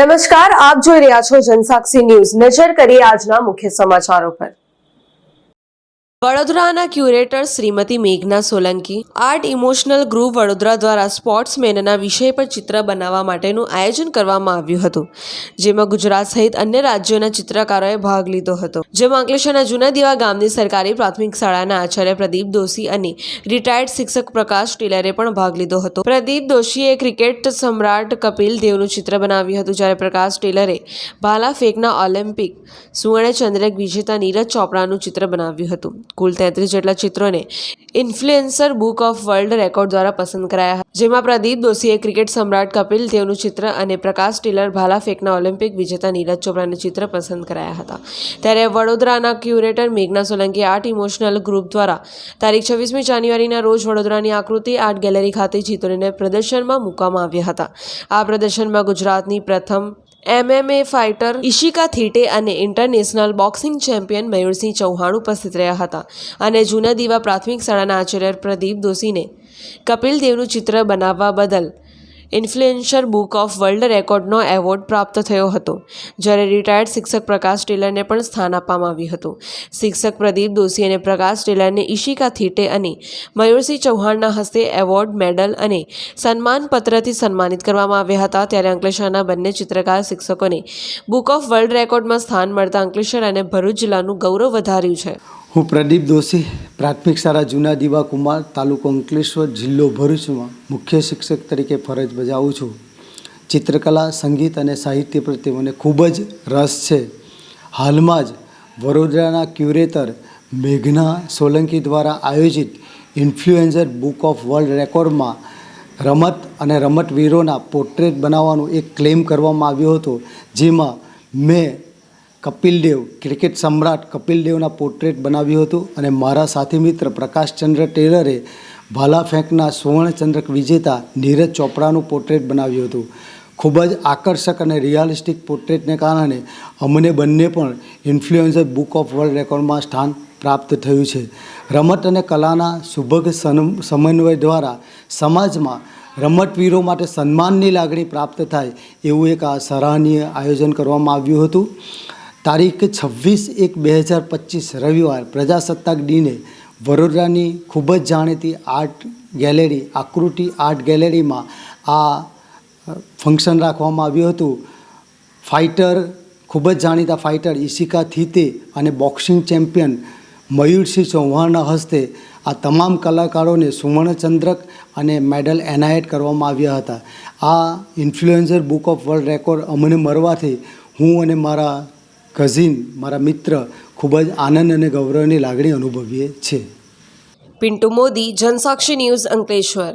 નમસ્કાર, આપ જોઈ રહ્યા છો જનસાક્ષી ન્યૂઝ। નજર કરીએ આજના મુખ્ય સમાચારો પર। વડોદરાના ક્યુરેટર શ્રીમતી મેઘના Solanki art emotional group Vadodara દ્વારા સ્પોર્ટ્સમેનના વિષય પર ચિત્ર બનાવવા માટેનું આયોજન કરવામાં આવ્યું હતું, જેમાં ગુજરાત સહિત અન્ય રાજ્યોના ચિત્રકારોએ ભાગ લીધો હતો। જેમાં અંકલેશ્વરના જૂના દીવા ગામની સરકારી પ્રાથમિક શાળાના આચાર્ય પ્રદીપ દોશી અને રિટાયર્ડ શિક્ષક પ્રકાશ ટેલરે પણ ભાગ લીધો હતો। પ્રદીપ દોશીએ ક્રિકેટ સમ્રાટ કપિલ દેવનું ચિત્ર બનાવ્યું હતું, જ્યારે પ્રકાશ ટેલરે ભાલા ફેંકના ઓલિમ્પિક સુવર્ણચંદ્રક વિજેતા નીરજ ચોપડાનું ચિત્ર બનાવ્યું હતું। કુલ 33 જેટલા ચિત્રોને influencer book of world record દ્વારા પસંદ કરાયા હતા, જેમાં પ્રદીપ દોશીએ ક્રિકેટ સમ્રાટ કપિલ દેવનું ચિત્ર અને પ્રકાશ ટેલર ભાલા ફેંકના ઓલિમ્પિક વિજેતા નીરજ ચોપડાનું ચિત્ર પસંદ કરાયા હતા। ત્યારે વડોદરાના ક્યુરેટર મેઘના સોલંકી આર્ટ ઇમોશનલ ગ્રુપ દ્વારા તારીખ 26મી જાન્યુઆરીના રોજ વડોદરાની આકૃતિ આર્ટ ગેલેરી ખાતે ચિત્રોને પ્રદર્શનમાં મૂકવામાં આવ્યા હતા। આ પ્રદર્શનમાં ગુજરાતની પ્રથમ MMA ફાઇટર ઈશિકા થીટે અને international boxing champion Mayursinh Chauhan ઉપસ્થિત રહ્યા હતા અને જૂના દીવા પ્રાથમિક શાળાના આચાર્ય પ્રદીપ દોશીને કપિલ દેવનું ચિત્ર બનાવવા બદલ ઇન્ફ્લુએન્સર બુક ઓફ વર્લ્ડ રેકોર્ડનો એવોર્ડ પ્રાપ્ત થયો હતો, જ્યારે રિટાયર્ડ શિક્ષક પ્રકાશ ટેલરને પણ સ્થાન આપવામાં આવ્યું હતું। શિક્ષક પ્રદીપ દોશી અને પ્રકાશ ટેલરને ઈશિકા થીટે અને મયુરસિંહ ચૌહાણના હસ્તે એવોર્ડ, મેડલ અને સન્માનપત્રથી સન્માનિત કરવામાં આવ્યા હતા। ત્યારે અંકલેશ્વરના બંને ચિત્રકાર શિક્ષકોને બુક ઓફ વર્લ્ડ રેકોર્ડમાં સ્થાન મળતા અંકલેશ્વર અને ભરૂચ જિલ્લાનું ગૌરવ વધાર્યું છે। હું પ્રદીપ દોશી, પ્રાથમિક શાળા જૂના દીવા કુમાર, તાલુકો અંકલેશ્વર, જિલ્લો ભરૂચમાં મુખ્ય શિક્ષક તરીકે ફરજ બજાવું છું। ચિત્રકલા, સંગીત અને સાહિત્ય પ્રત્યે મને ખૂબ જ રસ છે। હાલમાં જ વડોદરાના ક્યુરેટર મેઘના સોલંકી દ્વારા આયોજિત ઇન્ફ્લુએન્સર બુક ઓફ વર્લ્ડ રેકોર્ડમાં રમત અને રમતવીરોના પોર્ટ્રેટ બનાવવાનો એક ક્લેમ કરવામાં આવ્યો હતો, જેમાં મેં કપિલ દેવ, ક્રિકેટ સમ્રાટ કપિલ દેવના પોર્ટ્રેટ બનાવ્યું હતું અને મારા સાથી મિત્ર પ્રકાશચંદ્ર ટેલરે ભાલા ફેંકના સુવર્ણચંદ્રક વિજેતા નીરજ ચોપડાનું પોર્ટ્રેટ બનાવ્યું હતું। ખૂબ જ આકર્ષક અને રિયાલિસ્ટિક પોર્ટ્રેટને કારણે અમને બંને પણ ઇન્ફ્લુએન્સર બુક ઓફ વર્લ્ડ રેકોર્ડમાં સ્થાન પ્રાપ્ત થયું છે। રમત અને કલાના સુભગ સમન્વય દ્વારા સમાજમાં રમતવીરો માટે સન્માનની લાગણી પ્રાપ્ત થાય એવું એક આ સરાહનીય આયોજન કરવામાં આવ્યું હતું। તારીખ 26/1/2025 રવિવાર પ્રજાસત્તાક દિને વડોદરાની ખૂબ જ જાણીતી આર્ટ ગેલેરી આકૃતિ આર્ટ ગેલેરીમાં આ ફંક્શન રાખવામાં આવ્યું હતું। ફાઇટર, ખૂબ જ જાણીતા ફાઇટર ઈશિકા થીટે અને બોક્સિંગ ચેમ્પિયન મયુરસિંહ ચૌહાણના હસ્તે આ તમામ કલાકારોને સુવર્ણચંદ્રક અને મેડલ એનાયત કરવામાં આવ્યા હતા। આ influencer book of world record અમને મળવાથી હું અને મારા કઝિન, મારા મિત્ર ખૂબ જ આનંદ અને ગૌરવની લાગણી અનુભવીએ છીએ। પિન્ટુ મોદી, જનસાક્ષી ન્યૂઝ, અંકલેશ્વર।